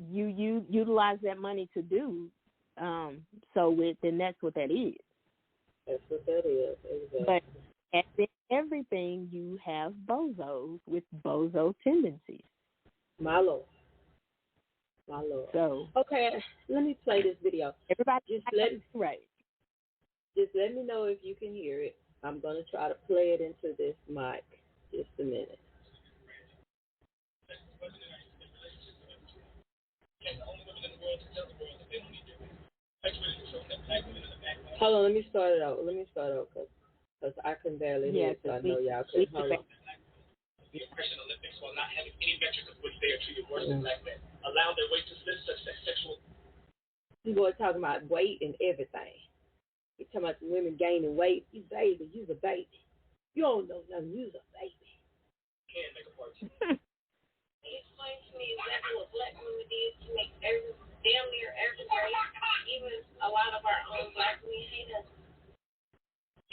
you utilize that money to do. Then that's what that is. That's what that is, But exactly. as in everything, you have bozos with bozo tendencies. My Lord. My Lord. So Okay, let me play this video. everybody, Just let right. just let me know if you can hear it. I'm gonna try to play it into this mic. Just a minute. Hold on, let me start it out. Because I can barely hear it, so I know y'all can. Hold on. The oppression Olympics while not having any metric of which they are treated worse than black men. Allow their weight to slip such that sexual. You boys talking about weight and everything. You talking about the women gaining weight. You baby, you's a baby. You don't know nothing. You's a baby. Can't make a part. He explained to me exactly what black women did to make damn near every race, even a lot of our own black men hate us.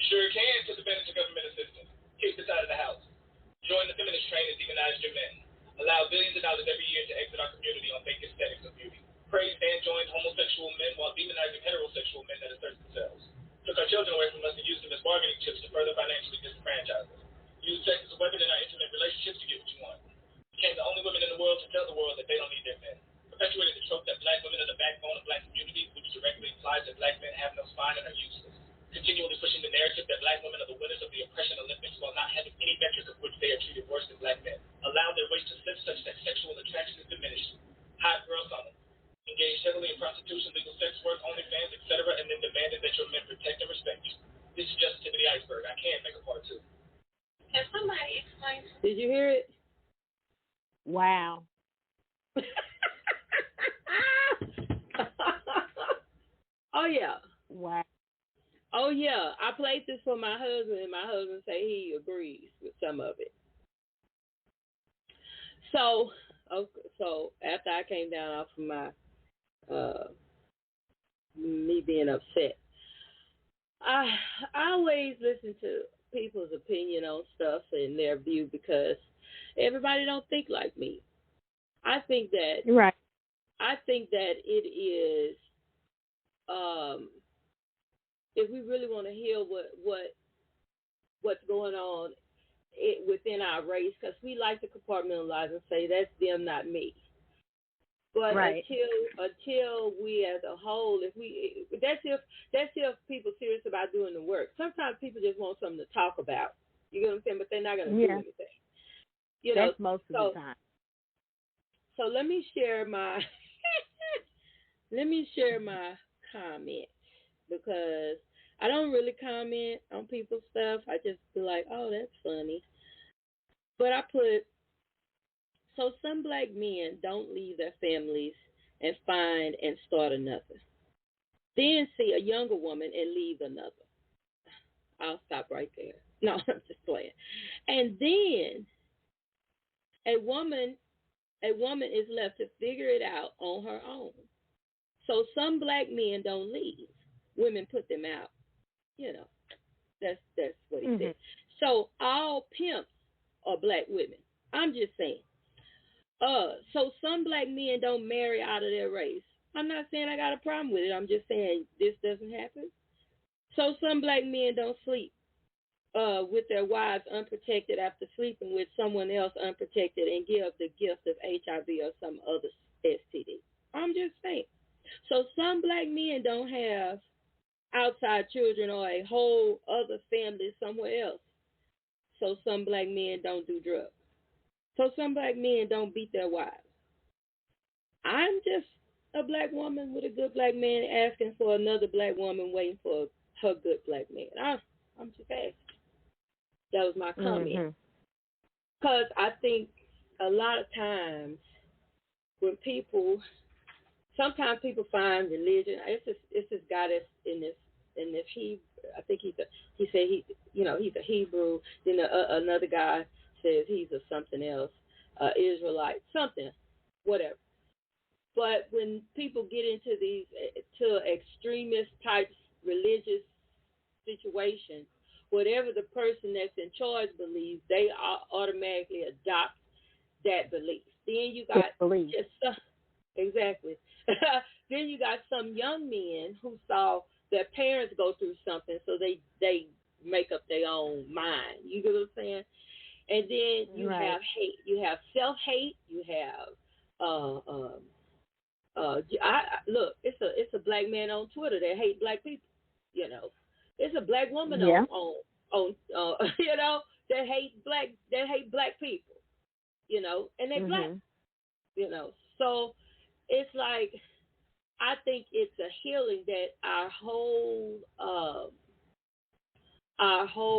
Sure can, took advantage of government assistance. Kicked us out of the house. Join the feminist train and demonize your men. Allow billions of dollars every year to exit our community on fake aesthetics of beauty. Praise and join homosexual men while demonizing heterosexual men that assert themselves. Took our children away from us and used them as bargaining chips to further financially disenfranchise us. Use sex as a weapon in our intimate relationships to get what you want. Became the only women in the world to tell the world that they don't need their men. Perpetuated the trope that black women are the backbone of black communities, which directly implies that black men have no spine and are useless. Continually pushing the narrative that black women are the winners of the oppression Olympics while not having any metric of which they are treated worse than black men. Allow their waist to slip such that sexual attraction is diminished. Hot girls on them. Engage heavily in prostitution, legal sex work, OnlyFans, etc., and then demanded that your men protect and respect you. This is just the tip of the iceberg. I can't make a part two. Can somebody explain? Did you hear it? Wow. Oh, yeah. Wow. Oh, yeah. I played this for my husband, and my husband say he agrees with some of it. So after I came down off of my me being upset, I always listen to people's opinion on stuff and their view because everybody don't think like me. I think that right. I think that it is if we really want to heal what's going on within our race, because we like to compartmentalize and say that's them, not me. But right. until we as a whole, that's if people serious about doing the work. Sometimes people just want something to talk about. You get what I'm saying? But they're not going to do anything. You know, that's most of the time. So let me share my comment, because I don't really comment on people's stuff. I just be like, oh, that's funny. But I put, so some black men don't leave their families and find and start another. Then see a younger woman and leave another. I'll stop right there. No, I'm just playing. And then a woman is left to figure it out on her own. So some black men don't leave. Women put them out. You know, that's what he said. So all pimps are black women. I'm just saying. So some black men don't marry out of their race. I'm not saying I got a problem with it. I'm just saying this doesn't happen. So some black men don't sleep with their wives unprotected after sleeping with someone else unprotected and give the gift of HIV or some other STD. I'm just saying. So some black men don't have outside children or a whole other family somewhere else. So some black men don't do drugs. So some black men don't beat their wives. I'm just a black woman with a good black man asking for another black woman waiting for her good black man. I'm just asking. That was my comment. Because I think a lot of times when sometimes people find religion. It's this guy that's in this Hebrew. I think he said he's a Hebrew. Then another guy says he's a something else, Israelite, something, whatever. But when people get into these to extremist type religious situations, whatever the person that's in charge believes, they automatically adopt that belief. Then you got believe. just exactly. Then you got some young men who saw their parents go through something, so they make up their own mind. You get what I'm saying? And then you Right. have hate. You have self-hate. You have look. It's a black man on Twitter that hate black people. You know, it's a black woman Yeah. on that hate black people. You know, and they black. Mhm. You know, so it's like I think it's a healing that our whole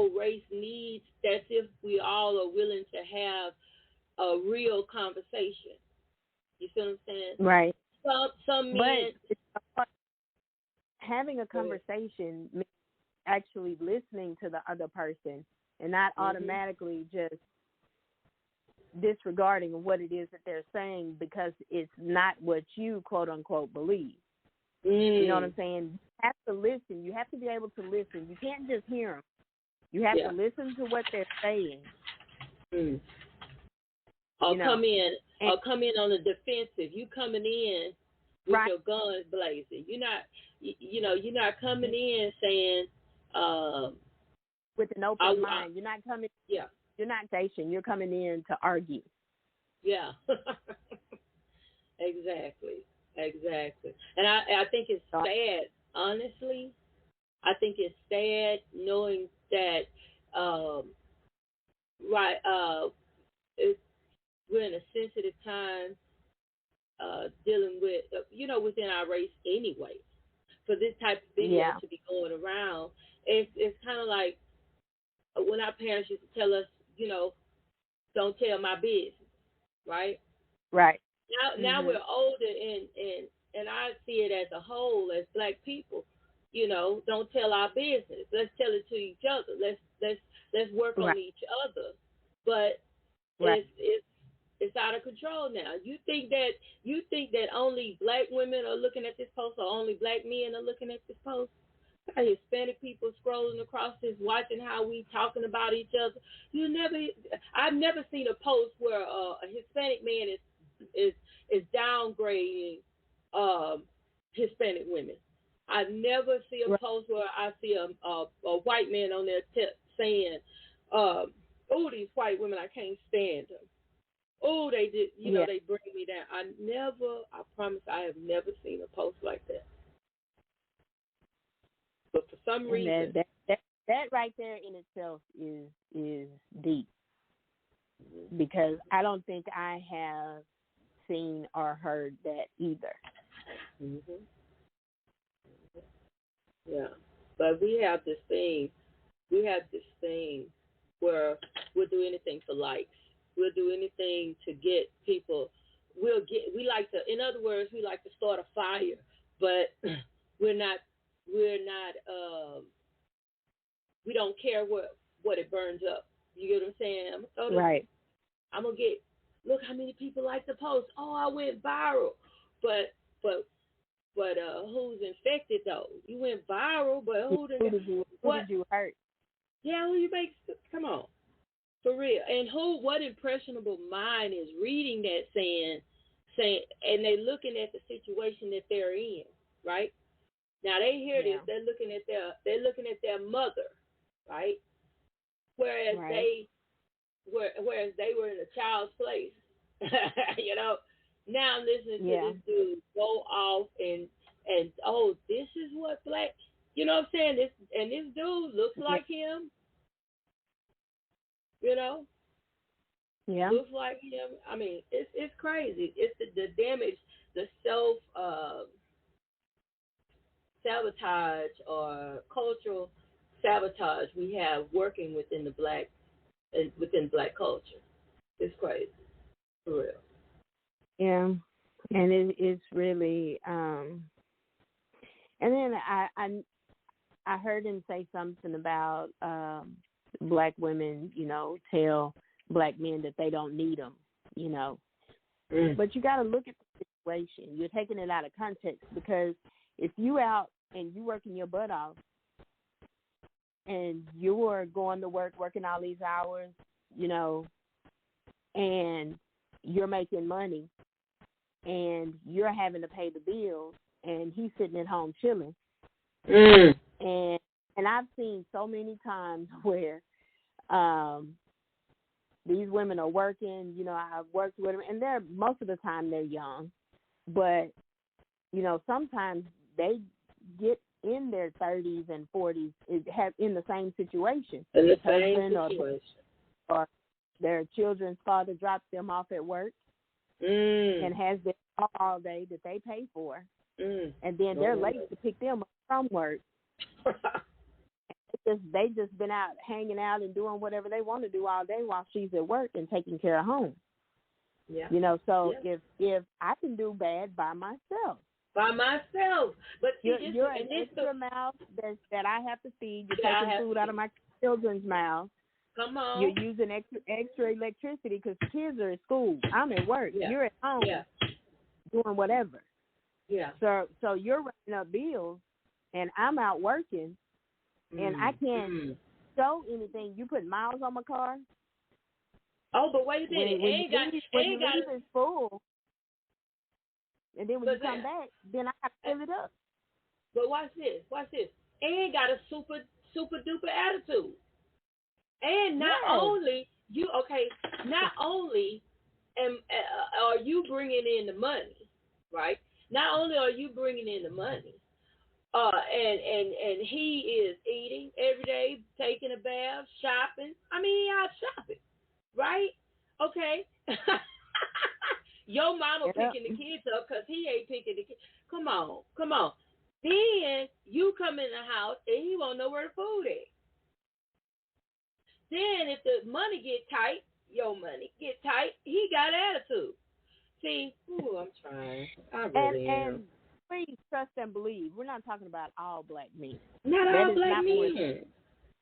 race needs. That's if we all are willing to have a real conversation. You see what I'm saying? Right. Some men. But having a conversation means actually listening to the other person and not automatically just disregarding what it is that they're saying because it's not what you quote unquote believe. You know what I'm saying? You have to listen. You have to be able to listen. You can't just hear them. You have to listen to what they're saying. Or come in on the defensive. You coming in with your guns blazing. You're not coming in saying with an open mind. You're not coming. Yeah. You're not station. You're coming in to argue. Yeah. Exactly. And I think it's sad, honestly. I think it's sad knowing that we're in a sensitive time dealing with, within our race anyway. For this type of video to be going around, it's kind of like when our parents used to tell us, don't tell my business, right? Right. Now we're older, and I see it as a whole, as black people, don't tell our business. Let's tell it to each other. Let's work on each other. But it's out of control now. You think that only black women are looking at this post, or only black men are looking at this post? Hispanic people scrolling across this, watching how we talking about each other. I've never seen a post where a Hispanic man is downgrading Hispanic women. I never see a post where I see a white man on there saying, "Oh, these white women, I can't stand them. Oh, they did, they bring me down." I promise, I have never seen a post like that. But for some reason, that right there in itself is deep, because I don't think I have seen or heard that either. Yeah, but we have this thing where we'll do anything for likes. We'll do anything to get people. We like to, in other words, we like to start a fire, but we're not. We don't care what it burns up. You get what I'm saying? I'm gonna get. Look how many people like the post. Oh, I went viral, but who's infected though? You went viral, but who did you hurt? Yeah, who you make? Come on, for real. And what impressionable mind is reading that saying, and they looking at the situation that they're in, right? Now they hear this, they're looking at their mother, right? Whereas they were in a child's place. Now I'm listening to this dude go off and oh, this is what black, you know what I'm saying? This dude looks like him, looks like him. I mean, it's crazy. It's the damage, the self sabotage or cultural sabotage we have working within black culture. It's crazy, for real. Yeah, and it's really. And then I heard him say something about black women, tell black men that they don't need them, But you got to look at the situation. You're taking it out of context, because if you out and you working your butt off and you're going to work, working all these hours, and you're making money and you're having to pay the bills, and he's sitting at home chilling. And I've seen so many times where these women are working. You know, I've worked with them, and most of the time they're young, but you know, sometimes they get in their 30s and 40s in the same situation. In the same situation. Or their children's father drops them off at work and has them all day that they pay for. And then they're late to pick them up from work. They just been out hanging out and doing whatever they want to do all day while she's at work and taking care of home. Yeah. You know, so if I can do bad by myself. But see, you're an extra mouth that I have to feed. You're taking food out of my children's mouth. Come on. You're using extra electricity because kids are at school. I'm at work. Yeah. You're at home doing whatever. Yeah. So you're running up bills, and I'm out working, and I can't show anything. You put miles on my car. Oh, but wait a minute. When you leave it's full. And then when you come back, then I have to fill it up. But watch this. And got a super duper attitude. And not only are you bringing in the money, right? Not only are you bringing in the money, and he is eating every day, taking a bath, shopping. I mean, he out shopping, right? Okay. Your mama picking the kids up because he ain't picking the kids. Come on. Then you come in the house and he won't know where the food is. Then if the money get tight, your money get tight, he got attitude. See, I'm trying. I really am. And please trust and believe. We're not talking about all black men. Not all black men.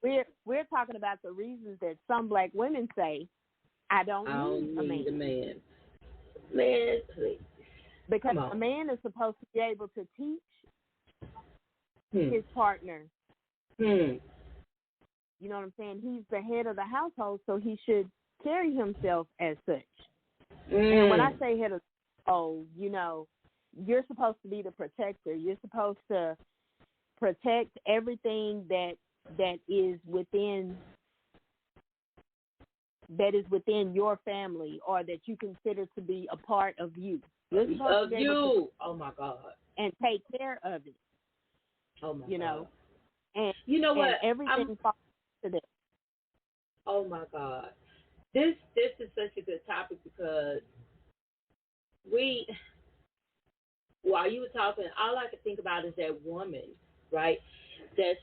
We're talking about the reasons that some black women say, I don't need a man. Man, please. Because a man is supposed to be able to teach his partner. You know what I'm saying? He's the head of the household, so he should carry himself as such. And when I say head of the household, you know, you're supposed to be the protector. You're supposed to protect everything that is within your family or that you consider to be a part of you. You're supposed to be able to, oh my God. And take care of it. Oh my God. Know. And you know what? Everything falls to them. Oh my God. This is such a good topic because while you were talking, all I could think about is that woman, right? That's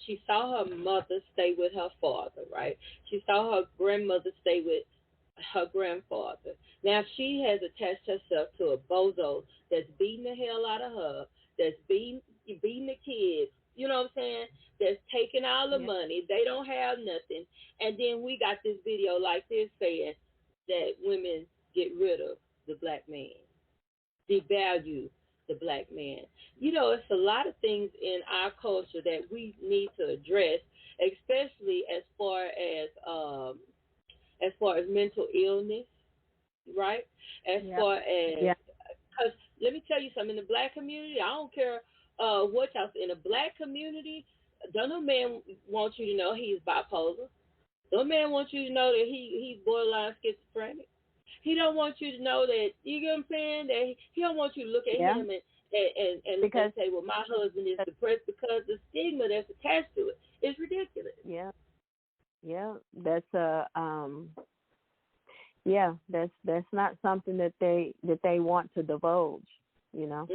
she saw her mother stay with her father, right? She saw her grandmother stay with her grandfather. Now she has attached herself to a bozo that's beating the hell out of her, that's beating the kids, you know what I'm saying? That's taking all the money. They don't have nothing. And then we got this video like this saying that women get rid of the black man, devalue the black man. You know, it's a lot of things in our culture that we need to address, especially as far as mental illness, right? As far as, because let me tell you something, in the black community, I don't care what y'all say, in the black community, don't no man want you to know he's bipolar. No man wants you to know that he's borderline schizophrenic. He don't want you to know that, you get what I'm saying, that he don't want you to look at him and say, well, my husband is depressed, because the stigma that's attached to it is ridiculous. That's not something that they want to divulge, you know.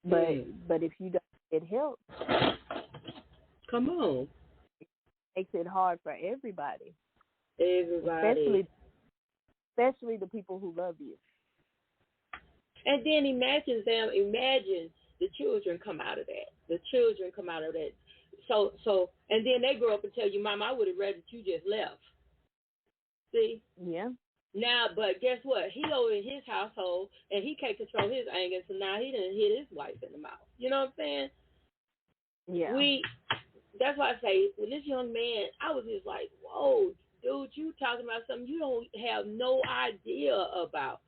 But if you don't get help, come on, it makes it hard for everybody. Especially the people who love you. And then imagine the children come out of that. So, and then they grow up and tell you, Mom, I would have rather you just left. See? Yeah. Now, but guess what? He over in his household, and he can't control his anger, so now he done hit his wife in the mouth. You know what I'm saying? Yeah. That's why I say, when this young man, I was just like, whoa, dude, you talking about something you don't have no idea about.